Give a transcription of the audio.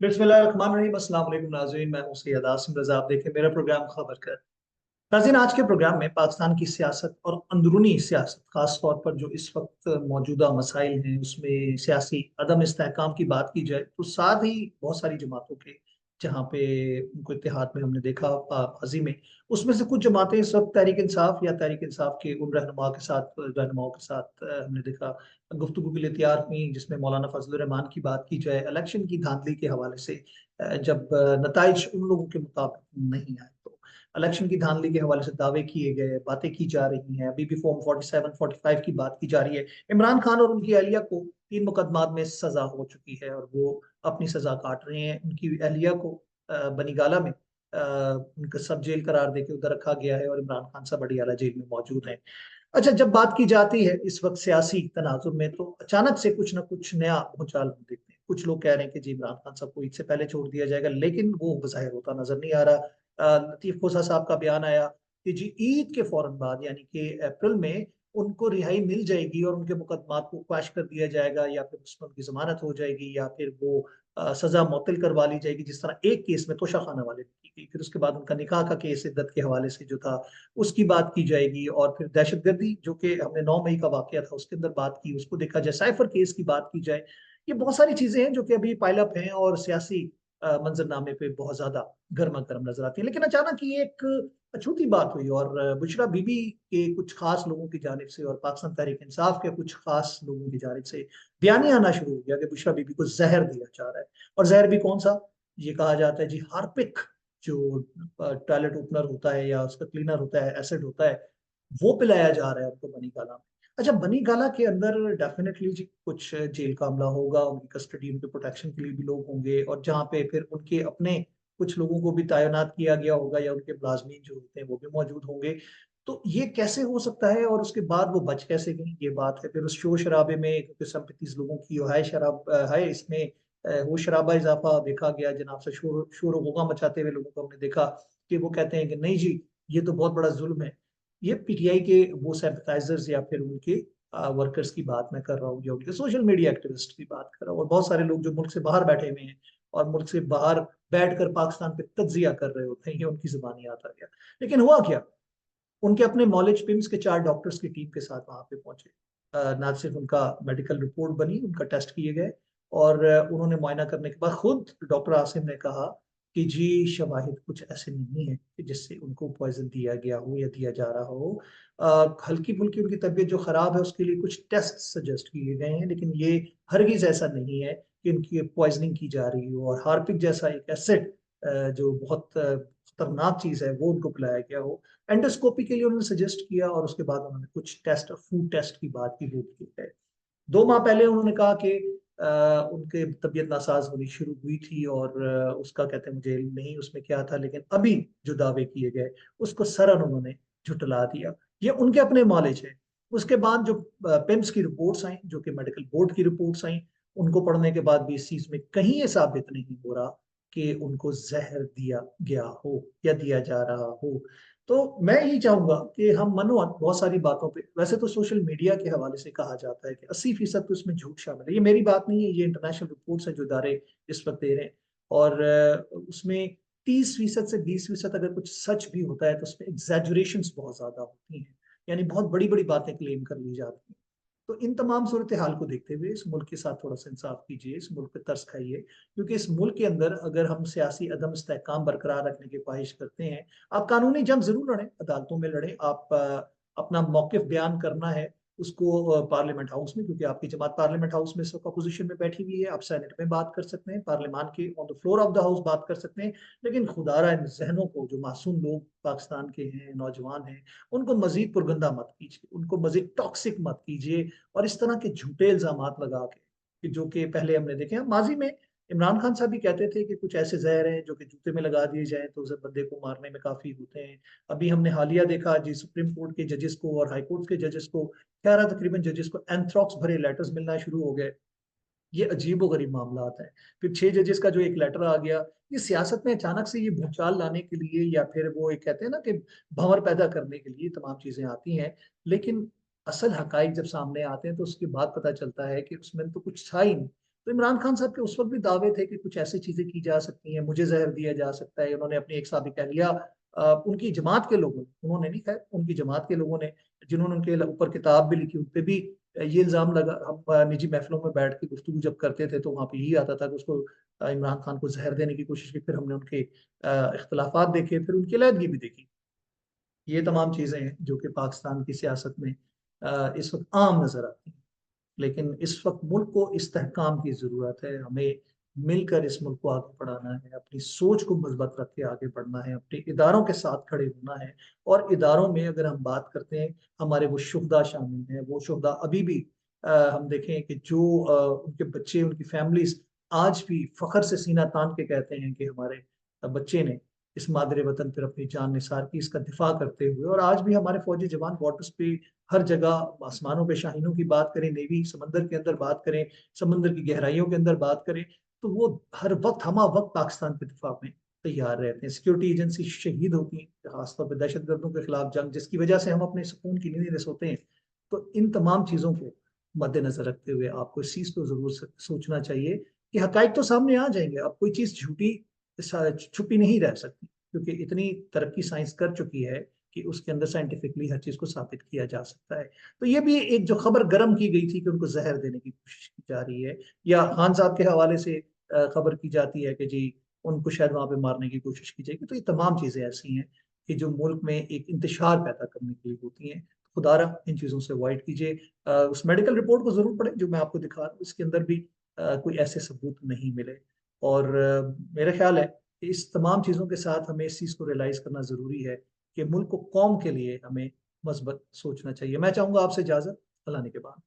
बिस्मिल्लाहिर्रहमानिर्रहीम। अस्सलाम वालेकुम नाज़रीन, मैं हूं सैयद आसिम रज़ा। आप देखें मेरा प्रोग्राम खबर कर। नाज़रीन, आज के प्रोग्राम में पाकिस्तान की सियासत और अंदरूनी सियासत, खास तौर पर जो इस वक्त मौजूदा मसाइल हैं उसमें सियासी अदम इस्तेहकाम की बात की जाए, तो साथ ही बहुत सारी जमातों के जहाँ पे उनको इत्तेहाद में हमने देखा माजी में, उसमें से कुछ जमातें इस वक्त तहरीक इंसाफ या तहरीक इंसाफ के उन रहनुमाओं के साथ हमने देखा गुफ्तगू के लिए तैयार हुई, जिसमें मौलाना फजल रहमान की बात की जाए इलेक्शन की धांधली के हवाले से। जब नताइज उन लोगों के मुताबिक नहीं आए तो इलेक्शन की धांधली के हवाले से दावे किए गए, बातें की जा रही हैं। अभी भी फॉर्म 47 45 की बात की जा रही है। इमरान खान और उनकी अहलिया को 3 मुकदमात में सजा हो चुकी है और वो अपनी सजा काट रहे हैं। उनकी अहलिया को बनीगाला में उनका सब जेल करार देके उधर रखा गया है और इमरान खान सब अडियाला जेल में मौजूद हैं। अच्छा, जब बात की जाती है इस वक्त सियासी तनाजुर में, तो अचानक से कुछ ना कुछ नया भूचाल हम देखते हैं। कुछ लोग कह रहे हैं कि जी इमरान खान साहब को ईद से पहले छोड़ दिया जाएगा, लेकिन वो ज़ाहिर होता नजर नहीं आ रहा। लतीफ खोसा साहब का बयान आया कि जी ईद के फौरन बाद यानी कि अप्रैल में उनको रिहाई मिल जाएगी और उनके मुकदमात को क्वैश कर दिया जाएगा, या फिर उसमें उनकी जमानत हो जाएगी, या फिर वो सजा मुअत्तल करवा ली जाएगी, जिस तरह एक केस में तोशा खाना वाले ने की गई। फिर उसके बाद उनका निकाह का केस इद्दत के हवाले से जो था उसकी बात की जाएगी, और फिर दहशतगर्दी जो कि हमने 9 मई का वाकया था उसके अंदर बात की, उसको देखा जाए, साइफर केस की बात की जाए। ये बहुत सारी चीजें हैं जो कि अभी पाइलअप हैं और सियासी मंजरनामे पे बहुत ज्यादा गर्मा गर्म नजर आती है। लेकिन अचानक ये एक अछूती बात हुई और बुशरा बीबी के कुछ खास लोगों की जानिब से और पाकिस्तान तहरीक इंसाफ के कुछ खास लोगों की जानिब से बयानिया आना शुरू हो गया कि बुशरा बीबी को जहर दिया जा रहा है। और जहर भी कौन सा? ये कहा जाता है जी हार्पिक, जो टॉयलेट ओपनर होता है या उसका क्लीनर होता है, एसिड होता है, वो पिलाया जा रहा है उनको बनी गाला में। अच्छा, बनी गाला के अंदर डेफिनेटली जी कुछ जेल का अमला होगा, उनकी कस्टडी, उनके प्रोटेक्शन के लिए भी लोग होंगे, और जहाँ पे फिर उनके अपने कुछ लोगों को भी तैनात किया गया होगा या उनके मुलाजमीन जो होते हैं वो भी मौजूद होंगे। तो ये कैसे हो सकता है और उसके बाद वो बच कैसे गई, ये बात है। फिर उस शोर शराबे में, क्योंकि संपत्ति लोगों की है, शराब है इसमें, वो शराबा इजाफा देखा गया जनाब से, शोर शोर होगा मचाते हुए लोगों को हमने देखा कि वो कहते हैं कि नहीं जी ये तो बहुत बड़ा जुल्म है। ये पीटीआई के वो सिंपैथाइजर्स या फिर उनके वर्कर्स की बात मैं कर रहा हूँ, या उनके सोशल मीडिया एक्टिविस्ट की बात कर रहा हूँ, और बहुत सारे लोग जो मुल्क से बाहर बैठे हुए हैं और मुल्क से बाहर बैठकर पाकिस्तान पे तज्जिया कर रहे होते हैं, ये उनकी जुबानी आता गया। लेकिन हुआ क्या? उनके अपने नॉलेज पिम्स के 4 डॉक्टर्स की टीम के साथ वहां पे पहुंचे। ना सिर्फ उनका मेडिकल रिपोर्ट बनी, उनका टेस्ट किए गए, और उन्होंने मुआयना करने के बाद खुद डॉक्टर आसिम ने कहा कि जी शवाहिद कुछ ऐसे नहीं है कि जिससे उनको पॉइजन दिया गया हो या दिया जा रहा हो। हल्की फुल्की उनकी तबीयत जो खराब है उसके लिए कुछ टेस्ट सजेस्ट किए गए हैं, लेकिन ये हरगिज ऐसा नहीं है कि उनकी पॉइजनिंग की जा रही हो और हार्पिक जैसा एक एसिड जो बहुत खतरनाक चीज है वो उनको पिलाया गया हो। एंडोस्कोपी के लिए उन्होंने सजेस्ट किया, और उसके बाद उन्होंने कुछ टेस्ट, फूड टेस्ट की बात की, वो की है। 2 माह पहले उन्होंने कहा कि उनके तबीयत नासाज होनी शुरू हुई थी, और उसका कहते हैं मुझे इल्म नहीं उसमें क्या था, लेकिन अभी जो दावे किए गए उसको सरन उन्होंने झुटला दिया। ये उनके अपने नॉलेज है। उसके बाद जो पिम्स की रिपोर्ट्स आई, जो कि मेडिकल बोर्ड की रिपोर्ट्स आई, उनको पढ़ने के बाद भी इस चीज में कहीं ये साबित नहीं हो रहा कि उनको जहर दिया गया हो या दिया जा रहा हो। तो मैं यही चाहूंगा कि हम मनोन बहुत सारी बातों पे, वैसे तो सोशल मीडिया के हवाले से कहा जाता है कि 80% तो इसमें झूठ शामिल है। ये मेरी बात नहीं है, ये इंटरनेशनल रिपोर्ट्स है जो इदारे इस वक्त दे रहे हैं। और उसमें 30% से 20% अगर कुछ सच भी होता है तो उसमें एग्जैजुरेशन बहुत ज्यादा होती हैं, यानी बहुत बड़ी बड़ी बातें क्लेम कर ली जाती हैं। तो इन तमाम सूरत हाल को देखते हुए इस मुल्क के साथ थोड़ा सा इंसाफ कीजिए, इस मुल्क पे तरस खाइए, क्योंकि इस मुल्क के अंदर अगर हम सियासी अदम इस्तेहकाम बरकरार रखने की ख्वाहिश करते हैं, आप कानूनी जंग जरूर लड़ें, अदालतों में लड़ें। आप अपना मौकिफ बयान करना है उसको पार्लियामेंट हाउस में, क्योंकि आपकी जमात पार्लियामेंट हाउस में सब अपोजिशन में बैठी हुई है। आप सेनेट में बात कर सकते हैं, पार्लियामान के on the floor of the house बात कर सकते हैं। लेकिन खुदारा इन जहनों को, जो मासूम लोग पाकिस्तान के हैं, नौजवान हैं, उनको मजीद पुरगंदा मत कीजिए, उनको मजीद टॉक्सिक मत कीजिए, और इस तरह के झूठे इल्जाम लगा के, कि जो कि पहले हमने देखे हैं माजी में। इमरान खान साहब भी कहते थे कि कुछ ऐसे जहर हैं जो कि जूते में लगा दिए जाएं तो उस बंदे को मारने में काफी होते हैं। अभी हमने हालिया देखा जी, सुप्रीम कोर्ट के जजेस को और हाई कोर्ट के जजेस को, 11 तकरीबन जजेस को एंथ्रॉक्स भरे लेटर्स मिलना शुरू हो गए। ये अजीबो गरीब मामला है। फिर 6 जजेस का जो एक लेटर आ गया, ये सियासत में अचानक से ये भूचाल लाने के लिए, या फिर वो एक कहते हैं ना कि भंवर पैदा करने के लिए तमाम चीजें आती हैं। लेकिन असल हकाइक जब सामने आते हैं तो उसके बाद पता चलता है कि उसमें तो कुछ था ही नहीं। तो इमरान खान साहब के उस वक्त भी दावे थे कि कुछ ऐसी चीजें की जा सकती हैं, मुझे जहर दिया जा सकता है। उन्होंने अपनी एक साबिक अहलिया, उनकी जमात के लोगों ने, उन्होंने नहीं, खैर उनकी जमात के लोगों ने, जिन्होंने उनके ऊपर किताब भी लिखी, उन पे भी ये इल्जाम लगा। हम निजी महफिलों में बैठ के गुफ्तगू जब करते थे तो वहां पे यही आता था कि उसको इमरान खान को जहर देने की कोशिश की। फिर हमने उनके इख्तलाफात देखे, फिर उनकी अलहदगी भी देखी। ये तमाम चीजें हैं जो कि पाकिस्तान की सियासत में इस वक्त आम नजर आती हैं। लेकिन इस वक्त मुल्क को इस्तेहकाम की जरूरत है। हमें मिलकर इस मुल्क को आगे बढ़ाना है, अपनी सोच को मजबूत रख के आगे बढ़ना है, अपने इदारों के साथ खड़े होना है। और इदारों में अगर हम बात करते हैं, हमारे वो शुहदा शामिल हैं। वो शुहदा अभी भी हम देखें कि जो उनके बच्चे, उनकी फैमिलीज आज भी फख्र से सीना तान के कहते हैं कि हमारे बच्चे ने इस मादरे वतन पर अपनी जान निसार की, इसका दिफा करते हुए। और आज भी हमारे फौजी जवान बॉर्डर्स पे हर जगह, आसमानों पे शाहीनों की बात करें, नेवी समंदर के अंदर बात करें, समंदर की गहराइयों के अंदर बात करें, तो वो हर वक्त हमा वक्त पाकिस्तान के दिफा में तैयार रहते हैं। सिक्योरिटी एजेंसी शहीद होती हैं, खासतौर पर दहशत गर्दों के खिलाफ जंग, जिसकी वजह से हम अपने सुकून की नींद सोते हैं। तो इन तमाम चीजों को मद्देनजर रखते हुए आपको इस चीज को जरूर सोचना चाहिए कि हकाइक तो सामने आ जाएंगे। अब कोई चीज झूठी छुपी नहीं रह सकती, क्योंकि इतनी तरक्की साइंस कर चुकी है कि उसके अंदर साइंटिफिकली हर चीज को साबित किया जा सकता है। तो ये भी एक जो खबर गर्म की गई थी कि उनको जहर देने की कोशिश की जा रही है, या खान साहब के हवाले से खबर की जाती है कि जी उनको शायद वहां पे मारने की कोशिश की जाएगी। तो ये तमाम चीजें ऐसी हैं कि जो मुल्क में एक इंतशार पैदा करने के लिए होती हैं। खुदारा इन चीजों से अवॉइड कीजिए। उस मेडिकल रिपोर्ट को जरूर पढ़ें जो मैं आपको दिखा रहा हूँ, इसके अंदर भी कोई ऐसे सबूत नहीं मिले। और मेरा ख्याल है कि इस तमाम चीजों के साथ हमें इस चीज को रियलाइज करना जरूरी है कि मुल्क को, कौम के लिए हमें मस्बत सोचना चाहिए। मैं चाहूंगा आपसे इजाजत, अल्लाह ने के बाद।